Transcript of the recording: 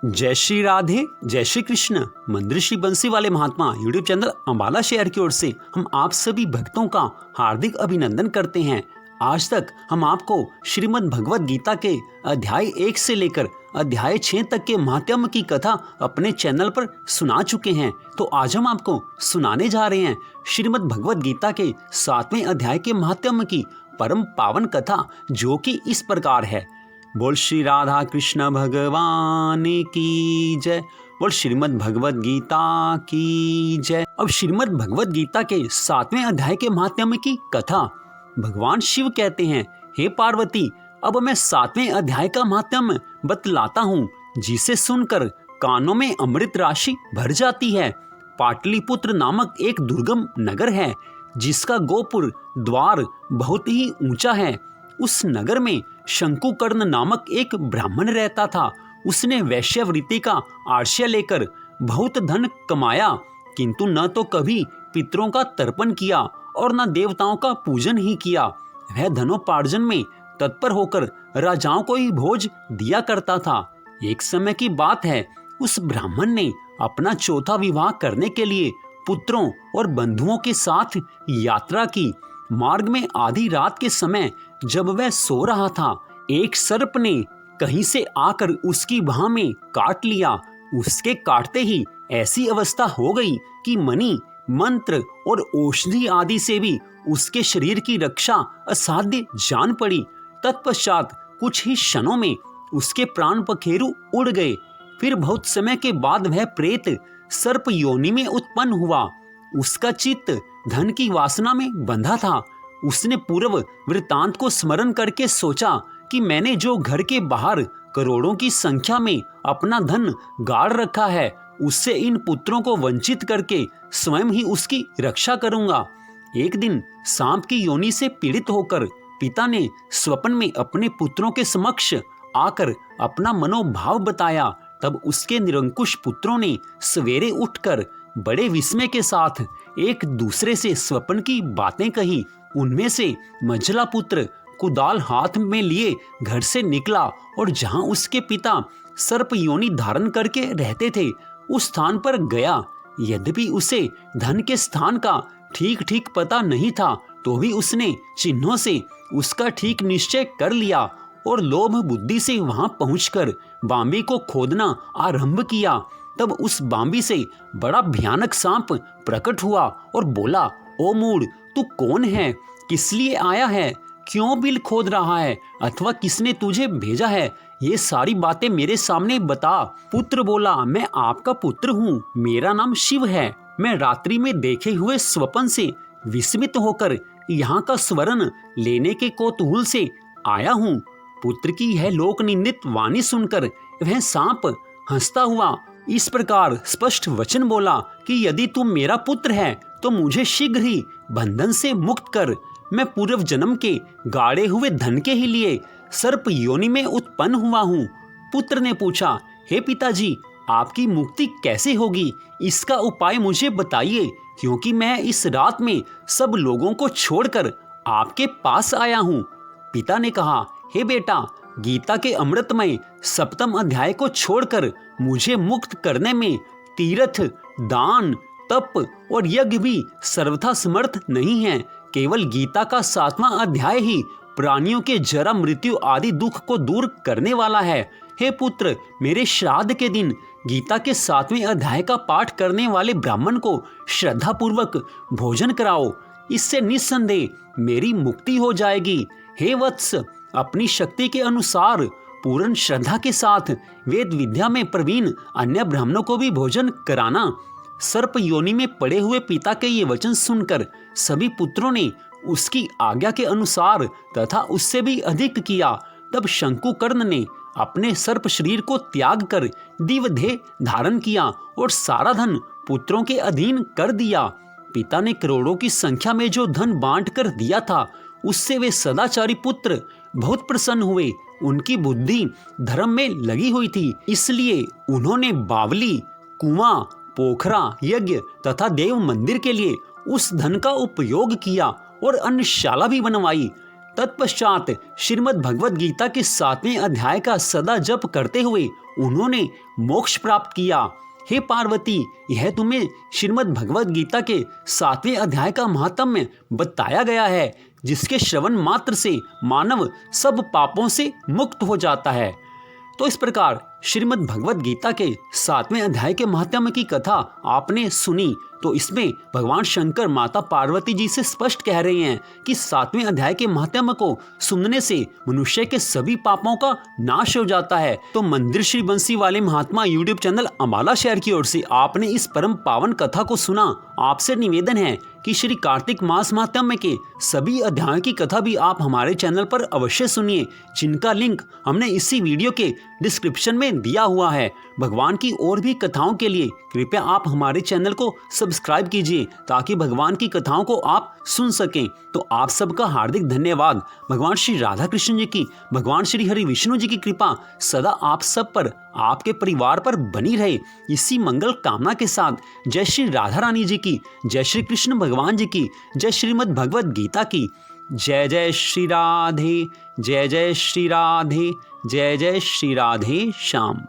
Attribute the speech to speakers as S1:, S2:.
S1: जय श्री राधे, जय श्री कृष्ण। मंदिर श्री बंसी वाले महात्मा यूट्यूब चैनल अम्बाला शहर की ओर से हम आप सभी भक्तों का हार्दिक अभिनंदन करते हैं। आज तक हम आपको श्रीमद् भगवद गीता के अध्याय 1 से लेकर अध्याय 6 तक के महात्म्य की कथा अपने चैनल पर सुना चुके हैं। तो आज हम आपको सुनाने जा रहे हैं श्रीमद् भगवद गीता के 7वें अध्याय के महात्म्य की परम पावन कथा, जो कि इस प्रकार है। बोल श्री राधा कृष्ण भगवान की जय। बोल श्रीमद् भगवद गीता की जय। अब श्रीमद् भगवद गीता के 7वें अध्याय के महात्म्य की कथा। भगवान शिव कहते हैं, हे पार्वती, अब मैं 7वें अध्याय का महात्म्य बतलाता हूँ, जिसे सुनकर कानों में अमृत राशि भर जाती है। पाटलिपुत्र नामक एक दुर्गम नगर है, जिसका गोपुर द्वार बहुत ही ऊंचा है। उस नगर में शंकुकर्ण नामक एक ब्राह्मण रहता था। उसने वैश्यवृत्ति का आश्रय लेकर बहुत धन कमाया, किंतु न तो कभी पितरों का तर्पण किया और न देवताओं का पूजन ही किया। वह धनोपार्जन में तत्पर होकर राजाओं को ही भोज दिया करता था। एक समय की बात है, उस ब्राह्मण ने अपना चौथा विवाह करने के लिए पुत्रों और बंधुओं के साथ यात्रा की। मार्ग में आधी रात के समय जब वह सो रहा था, एक सर्प ने कहीं से आकर उसकी बाह में काट लिया। उसके काटते ही ऐसी अवस्था हो गई कि मणि, मंत्र और औषधि आदि से भी उसके शरीर की रक्षा असाध्य जान पड़ी। तत्पश्चात कुछ ही क्षणों में उसके प्राण पखेरु उड़ गए। फिर बहुत समय के बाद वह प्रेत सर्प योनि में उत्पन्न हुआ। उसका चित्त धन की वासना में बंधा था। उसने पूर्व वृतांत को स्मरण करके सोचा कि मैंने जो घर के बाहर करोड़ों की संख्या में अपना धन गाड़ रखा है, उससे इन पुत्रों को वंचित करके स्वयं ही उसकी रक्षा करूंगा। एक दिन सांप की योनि से पीड़ित होकर पिता ने स्वप्न में अपने पुत्रों के समक्ष आकर अपना मनोभाव बताया। तब उसके निरंकुश पुत्रों ने सवेरे उठकर बड़े विस्मय के साथ एक दूसरे से स्वप्न की बातें कही। उनमें से मंझला पुत्र कुदाल हाथ में लिए घर से निकला और जहां उसके पिता सर्प योनि धारण करके रहते थे, उस स्थान पर गया। यद्यपि उसे धन के स्थान का ठीक ठीक पता नहीं था, तो भी उसने चिन्हों से उसका ठीक निश्चय कर लिया और लोभ बुद्धि से वहां पहुंचकर बांबी को खोदना आरंभ किया। तब उस बांबी से बड़ा भयानक सांप प्रकट हुआ और बोला, ओ मूढ़, तू कौन है? किस लिए आया है? क्यों बिल खोद रहा है? अथवा किसने तुझे भेजा है? ये सारी बातें मेरे सामने बता। पुत्र बोला, मैं आपका पुत्र हूँ, मेरा नाम शिव है। मैं रात्रि में देखे हुए स्वप्न से विस्मित होकर यहाँ का स्वर्ण लेने के कौतूहल से आया हूँ। पुत्र की यह लोक निंदित वाणी सुनकर वह सांप हंसता हुआ इस प्रकार स्पष्ट वचन बोला कि यदि तू मेरा पुत्र है तो मुझे शीघ्र ही बंधन से मुक्त कर। मैं पूर्व जन्म के गाड़े हुए धन के ही लिए सर्प योनि में उत्पन्न हुआ हूँ। पुत्र ने पूछा, हे पिताजी, आपकी मुक्ति कैसे होगी? इसका उपाय मुझे बताइए, क्योंकि मैं इस रात में सब लोगों को छोड़कर आपके पास आया हूँ। पिता ने कहा, हे बेटा, गीता के अमृतमय 7वें अध्याय को छोड़कर मुझे मुक्त करने में तीर्थ, दान, तप और यज्ञ भी सर्वथा समर्थ नहीं है। केवल गीता का 7वां अध्याय ही प्राणियों के जरा, मृत्यु आदि दुख को दूर करने वाला है। हे पुत्र, मेरे श्राद्ध के दिन गीता के 7वें अध्याय का पाठ करने वाले ब्राह्मण को श्रद्धा पूर्वक भोजन कराओ। इससे निस्संदेह मेरी मुक्ति हो जाएगी। हे वत्स, अपनी शक्ति के अनुसार पूर्ण श्रद्धा के साथ वेद विद्या में प्रवीण अन्य ब्राह्मणों को भी भोजन कराना। सर्प योनि में पड़े हुए पिता के ये वचन सुनकर सभी पुत्रों ने उसकी आज्ञा के अनुसार तथा उससे भी अधिक किया। तब शंकुकर्ण ने अपने सर्प शरीर को त्याग कर दिव्य धारण किया और सारा धन पुत्रों के अधीन कर दिया। पिता ने करोड़ों की संख्या में जो धन बांट कर दिया था, उससे वे सदाचारी पुत्र बहुत प्रसन्न हुए। उनकी बुद्धि धर्म में लगी हुई थी, इसलिए उन्होंने बावली, कुआं, पोखरा, यज्ञ तथा देव मंदिर के लिए उस धन का उपयोग किया और अन्नशाला भी बनवाई। तत्पश्चात श्रीमद् भगवद गीता के 7वें अध्याय का सदा जप करते हुए उन्होंने मोक्ष प्राप्त किया। हे पार्वती, यह तुम्हें श्रीमद् भगवद गीता के 7वें अध्याय का महात्म्य बताया गया है, जिसके श्रवण मात्र से मानव सब पापों से मुक्त हो जाता है। तो इस प्रकार श्रीमद् भगवद गीता के 7वें अध्याय के महात्म्य की कथा आपने सुनी। तो इसमें भगवान शंकर माता पार्वती जी से स्पष्ट कह रहे हैं कि 7वें अध्याय के महात्म्य को सुनने से मनुष्य के सभी पापों का नाश हो जाता है। तो मंदिर श्री बंसी वाले महात्मा यूट्यूब चैनल अंबाला शहर की ओर से आपने इस परम पावन कथा को सुना। आपसे निवेदन है कि श्री कार्तिक मास महात्म्य के सभी अध्यायों की कथा भी आप हमारे चैनल पर अवश्य सुनिए, जिनका लिंक हमने इसी वीडियो के डिस्क्रिप्शन में दिया हुआ है। भगवान की और भी कथाओं के लिए कृपया आप हमारे चैनल को सब्सक्राइब कीजिए, ताकि भगवान की कथाओं को आप सुन सकें। तो आप सबका हार्दिक धन्यवाद। भगवान श्री राधा कृष्ण जी की, भगवान श्री हरि विष्णु जी की कृपा सदा आप सब पर, आपके परिवार पर बनी रहे। इसी मंगल कामना के साथ जय श्री राधा रानी जी की, जय श्री कृष्ण भगवान जी की, जय श्रीमद् भगवद गीता की। जय जय श्री राधे, जय जय श्री राधे, जय जय श्री राधे श्याम।